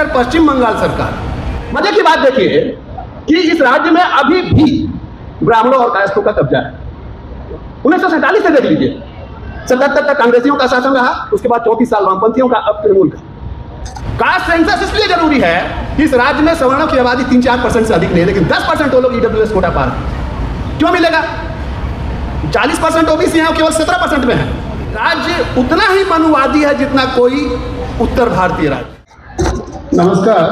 Mister पश्चिम बंगाल सरकार। मजे की बात देखिए कि इस राज्य में अभी भी ब्राह्मणों और कायस्थों का कब्जा है। 1947 से देख लीजिए, 77 तक कांग्रेसियों का शासन रहा, उसके बाद 34 साल वामपंथियों का, अब तृणमूल का। कास्ट सेंसस इसलिए जरूरी है कि इस राज्य में सवर्णों की आबादी 3-4% से अधिक नहीं, लेकिन 10% वो लोग ईडब्ल्यूएस कोटा पार क्यों मिलेगा? 40% ओबीसी हैं, केवल 17% में है। राज्य उतना ही मनुवादी है जितना कोई उत्तर भारतीय राज्य। नमस्कार।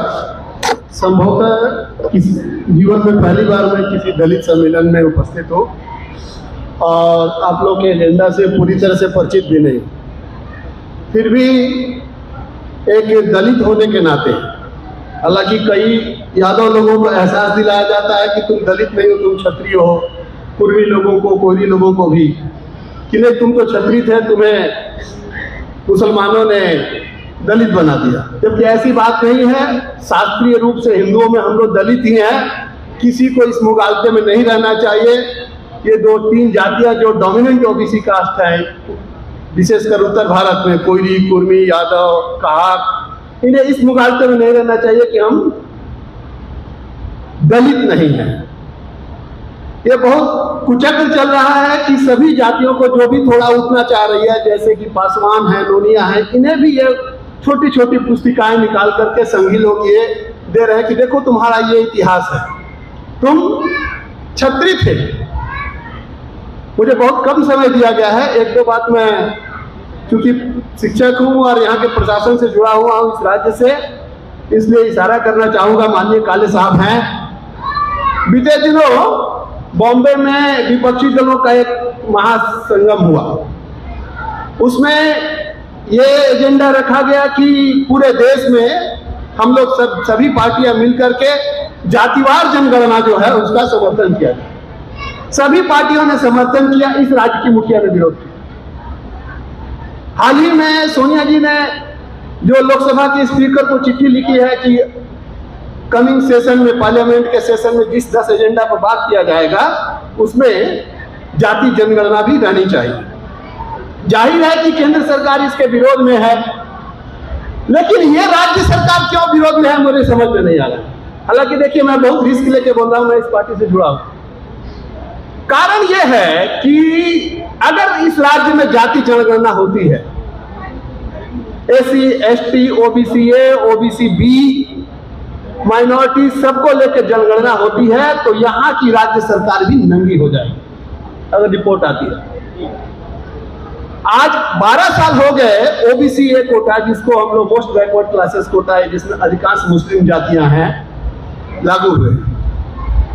संभवतः जीवन में पहली बार मैं किसी दलित सम्मेलन में उपस्थित हूँ और आप लोग के एजेंडा से पूरी तरह से परिचित भी नहीं। फिर भी एक दलित होने के नाते, हालांकि कई यादव लोगों को एहसास दिलाया जाता है कि तुम दलित नहीं हो, तुम क्षत्रिय हो, पूर्वी लोगों को, कोयली लोगों को भी कि नहीं तुम तो क्षत्रिय थे, तुम्हें मुसलमानों ने दलित बना दिया, जबकि ऐसी बात नहीं है। शास्त्रीय रूप से हिंदुओं में हम लोग दलित ही हैं, किसी को इस मुगालते में नहीं रहना चाहिए। ये 2-3 जातियां जो डोमिनेंट ओबीसी कास्ट है, विशेषकर उत्तर भारत में, कोयली, कुर्मी, यादव, कहार, इन्हें इस मुगालते में नहीं रहना चाहिए कि हम दलित नहीं हैं। ये बहुत कुचक्र चल रहा है कि सभी जातियों को जो भी थोड़ा उठना चाह रही है, जैसे कि पासवान है, नोनिया है, इन्हें भी ये छोटी छोटी पुस्तिकाएं निकाल करके संघी लोग ये दे रहे हैं कि देखो तुम्हारा ये इतिहास है, तुम क्षत्रिय थे। मुझे बहुत कम समय दिया गया है, 1-2 बात मैं क्योंकि शिक्षक हूं और यहाँ के प्रशासन से जुड़ा हुआ हूं इस राज्य से, इसलिए इशारा करना चाहूंगा। माननीय काले साहब हैं, बीते दिनों बॉम्बे में विपक्षी दलों का एक महासंगम हुआ, उसमें ये एजेंडा रखा गया कि पूरे देश में हम लोग सभी पार्टियां मिलकर के जातिवार जनगणना जो है उसका समर्थन किया। सभी पार्टियों ने समर्थन किया, इस राज्य की मुखिया ने विरोध किया। हाल ही में सोनिया जी ने जो लोकसभा के स्पीकर को चिट्ठी लिखी है कि कमिंग सेशन में, पार्लियामेंट के सेशन में जिस 10 एजेंडा पर बात किया जाएगा उसमें जाति जनगणना भी रहनी चाहिए। जाहिर है कि केंद्र सरकार इसके विरोध में है, लेकिन ये राज्य सरकार क्यों विरोध में है मुझे समझ में नहीं आ रहा। हालांकि देखिए, मैं बहुत रिस्क लेके बोल रहा हूं, मैं इस पार्टी से जुड़ा हूं। कारण यह है कि अगर इस राज्य में जाति जनगणना होती है, SC, ST, OBC A, OBC B, minority सबको लेकर जनगणना होती है, तो यहां की राज्य सरकार भी नंगी हो जाएगी अगर रिपोर्ट आती है। आज 12 साल हो गए ओबीसी ए कोटा, जिसको हम लोग मोस्ट बैकवर्ड क्लासेस कोटा है, जिसमें अधिकांश मुस्लिम जातियां हैं, लागू हुए।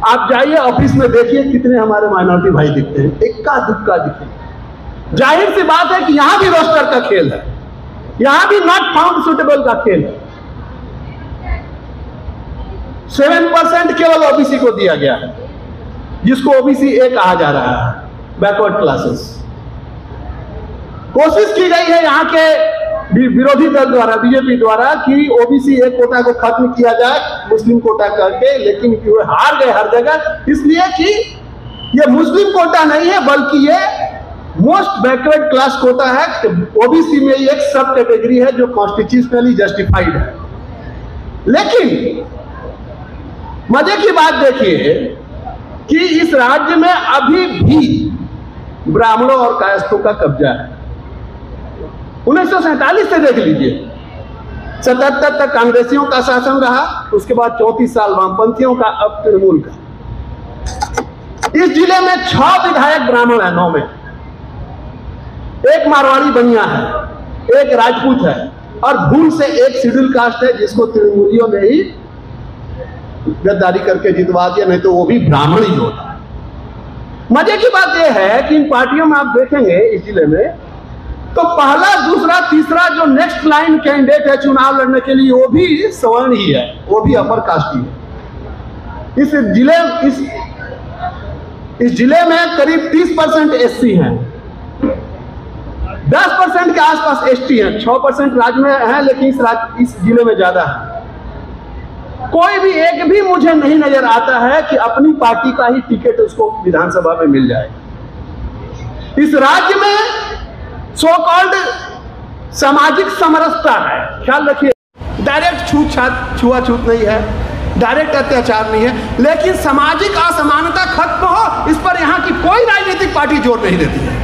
आप जाइए ऑफिस में देखिए कितने हमारे माइनॉरिटी भाई दिखते हैं, इक्का दुक्का दिखते। जाहिर सी बात है कि यहां भी रोस्टर का खेल है, यहां भी नॉट फाउंड सुटेबल का खेल है। 7% केवल ओबीसी को दिया गया है, जिसको ओबीसी ए कहा जा रहा है, बैकवर्ड क्लासेस। कोशिश की गई है यहाँ के विरोधी दल द्वारा, बीजेपी द्वारा, कि ओबीसी ए कोटा को खत्म किया जाए मुस्लिम कोटा करके, लेकिन वो हार गए हर जगह, इसलिए कि ये मुस्लिम कोटा नहीं है बल्कि ये मोस्ट बैकवर्ड क्लास कोटा है। ओबीसी में एक सब कैटेगरी है जो कॉन्स्टिट्यूशनली जस्टिफाइड है। लेकिन मजे की बात देखिए कि इस राज्य में अभी भी ब्राह्मणों और कायस्थों का कब्जा है। 1947 से देख लीजिए, 77 तक कांग्रेसियों का शासन रहा, उसके बाद 34 साल वामपंथियों का, अब तृणमूल का। इस जिले में 6 विधायक ब्राह्मण है, 9 में 1 मारवाड़ी बनिया है, 1 राजपूत है और भूल से 1 शेड्यूल कास्ट है, जिसको तृणमूलियों ने ही गद्दारी करके जितवा दिया, नहीं तो वो भी ब्राह्मण ही होता। मजे की बात यह है कि इन पार्टियों में आप देखेंगे इस जिले में, तो पहला, दूसरा, तीसरा जो नेक्स्ट लाइन कैंडिडेट है चुनाव लड़ने के लिए, वो भी सवर्ण ही है, वो भी अपर कास्ट ही है। इस जिले में करीब 30% एससी हैं, 10% के आसपास एसटी हैं, 6% राज्य में है, लेकिन इस जिले में ज्यादा है। कोई भी एक भी मुझे नहीं नजर आता है कि अपनी पार्टी का ही टिकट उसको विधानसभा में मिल जाए। इस राज्य में सो कॉल्ड सामाजिक समरसता है, ख्याल रखिए। डायरेक्ट छुआछूत नहीं है, डायरेक्ट अत्याचार नहीं है, लेकिन सामाजिक असमानता खत्म हो इस पर यहाँ की कोई राजनीतिक पार्टी जोर नहीं देती है।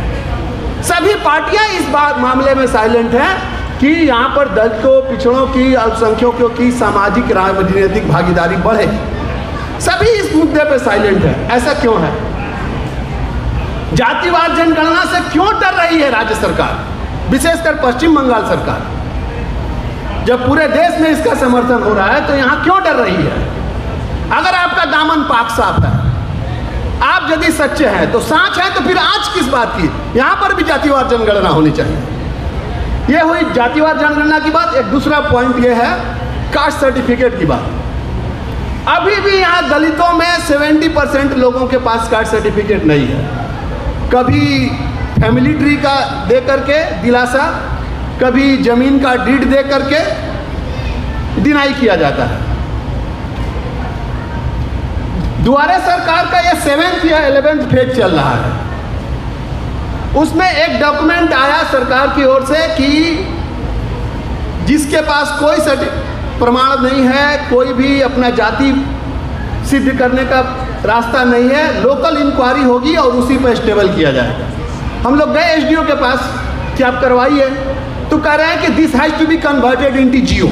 सभी पार्टियां इस बात मामले में साइलेंट हैं कि यहाँ पर दलितों, पिछड़ों की, अल्पसंख्यकों की सामाजिक राजनीतिक भागीदारी बढ़े। सभी इस मुद्दे पे साइलेंट है। ऐसा क्यों है? जातिवाद जनगणना से क्यों डर रही है राज्य सरकार, विशेषकर पश्चिम बंगाल सरकार? जब पूरे देश में इसका समर्थन हो रहा है तो यहाँ क्यों डर रही है? अगर आपका दामन पाक साफ है, आप यदि सच्चे हैं तो सांच है, तो फिर आज किस बात की? यहाँ पर भी जातिवाद जनगणना होनी चाहिए। ये हुई जातिवाद जनगणना की बात। एक दूसरा पॉइंट ये है कास्ट सर्टिफिकेट की बात। अभी भी यहाँ दलितों में 70% लोगों के पास कास्ट सर्टिफिकेट नहीं है। कभी फैमिली ट्री का दे करके दिलासा, कभी जमीन का डीड दे करके डिनाई किया जाता है। दुआरे सरकार का ये 7th या 11th फेज चल रहा है। उसमें एक डॉक्यूमेंट आया सरकार की ओर से कि जिसके पास कोई प्रमाण नहीं है, कोई भी अपना जाति सिद्ध करने का रास्ता नहीं है, लोकल इंक्वायरी होगी और उसी पर स्टेबल किया जाएगा। हम लोग गए एसडीओ के पास कि आप करवाइए, तो कह रहे हैं कि this has to be converted into जियो।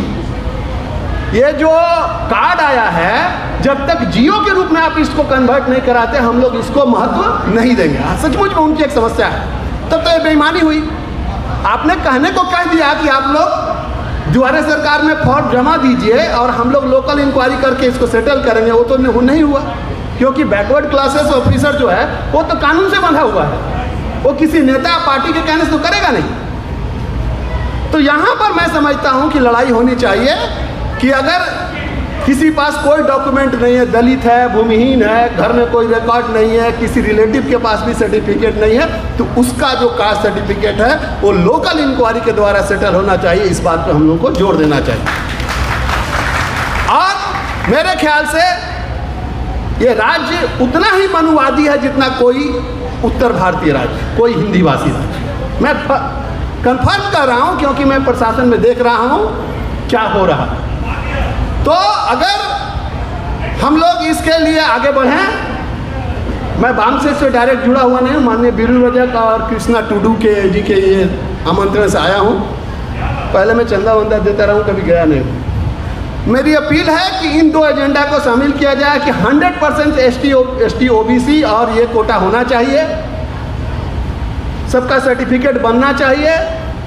ये जो कार्ड आया है, जब तक जियो के रूप में आप इसको कन्वर्ट नहीं कराते, हम लोग इसको महत्व नहीं देंगे। सचमुच में उनकी एक समस्या है। तब तो ये बेईमानी हुई। आपने कहने को कह दिया कि आप लोग दुआरे सरकार में फॉर्म जमा दीजिए और हम लोग लोकल इंक्वायरी करके इसको सेटल करेंगे। वो तो नहीं हुआ, क्योंकि बैकवर्ड क्लासेस ऑफिसर जो है वो तो कानून से बंधा हुआ है। वो किसी नेता पार्टी के कहने से तो करेगा नहीं। तो यहाँ पर मैं समझता हूँ कि लड़ाई होनी चाहिए कि अगर किसी पास कोई डॉक्यूमेंट नहीं है, दलित है, भूमिहीन है, घर में कोई रिकॉर्ड नहीं है, किसी रिलेटिव के पास भी सर्टिफिकेट नहीं है, तो उसका जो कास्ट सर्टिफिकेट है वो लोकल इंक्वायरी के द्वारा सेटल होना चाहिए। इस बात पर हम लोग को जोर देना चाहिए। और मेरे ख्याल से ये राज्य उतना ही मनुवादी है जितना कोई उत्तर भारतीय राज्य, कोई हिंदी भाषी राज्य। मैं कंफर्म कर रहा हूँ क्योंकि मैं प्रशासन में देख रहा हूँ क्या हो रहा है। तो अगर हम लोग इसके लिए आगे बढ़ें, मैं वामसे से डायरेक्ट जुड़ा हुआ नहीं हूँ, माननीय बीरू रजक और कृष्णा टुडू के जी के ये आमंत्रण से आया हूँ। पहले मैं चंदा वंदा देता रहा हूँ, कभी गया नहीं हूँ। मेरी अपील है कि इन दो एजेंडा को शामिल किया जाए कि 100% एसटी ओबीसी और ये कोटा होना चाहिए, सबका सर्टिफिकेट बनना चाहिए,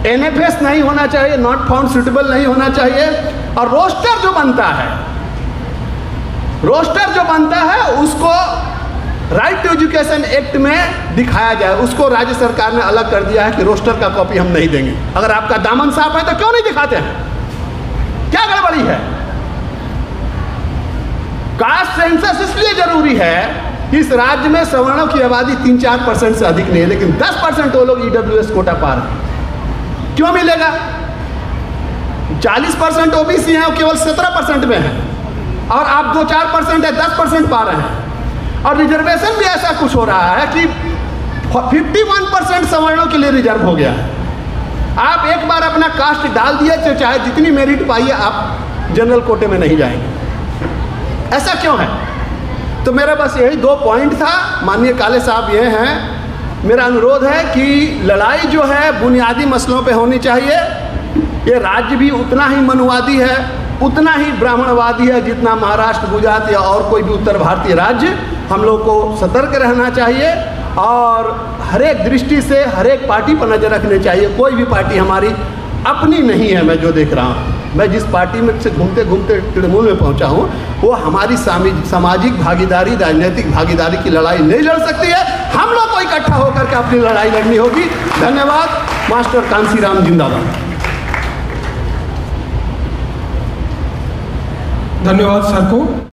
एनएफएस नहीं होना चाहिए, नॉट फाउंड सुटेबल नहीं होना चाहिए। और रोस्टर जो बनता है उसको राइट टू एजुकेशन एक्ट में दिखाया जाए। उसको राज्य सरकार ने अलग कर दिया है कि रोस्टर का कॉपी हम नहीं देंगे। अगर आपका दामन साफ है तो क्यों नहीं दिखाते हैं? क्या गड़बड़ी है? कास्ट सेंसस इसलिए जरूरी है कि इस राज्य में सवर्णों की आबादी 3-4% से अधिक नहीं है, लेकिन 10% वो लोग ईडब्ल्यूएस कोटा पा रहे हैं। क्यों मिलेगा? 40% ओबीसी हैं और केवल 17% में है, और आप 2-4% है 10% पा रहे हैं। और रिजर्वेशन भी ऐसा कुछ हो रहा है कि 51% सवर्णों के लिए रिजर्व हो गया है। आप एक बार अपना कास्ट डाल दिए तो चाहे जितनी मेरिट पाइए आप जनरल कोटे में नहीं जाएंगे। ऐसा क्यों है? तो मेरा बस यही 2 पॉइंट था। माननीय काले साहब ये हैं, मेरा अनुरोध है कि लड़ाई जो है बुनियादी मसलों पे होनी चाहिए। ये राज्य भी उतना ही मनुवादी है, उतना ही ब्राह्मणवादी है जितना महाराष्ट्र, गुजरात या और कोई भी उत्तर भारतीय राज्य। हम लोग को सतर्क रहना चाहिए और हर एक दृष्टि से हर एक पार्टी पर नज़र रखनी चाहिए। कोई भी पार्टी हमारी अपनी नहीं है। मैं जो देख रहा हूँ, मैं जिस पार्टी में से घूमते घूमते तृणमूल में पहुँचा हूँ, वो हमारी सामाजिक भागीदारी, राजनीतिक भागीदारी की लड़ाई नहीं लड़ सकती है। हम लोग को इकट्ठा होकर के अपनी लड़ाई लड़नी होगी। धन्यवाद। मास्टर कांसीराम जिंदाबाद। धन्यवाद सर को।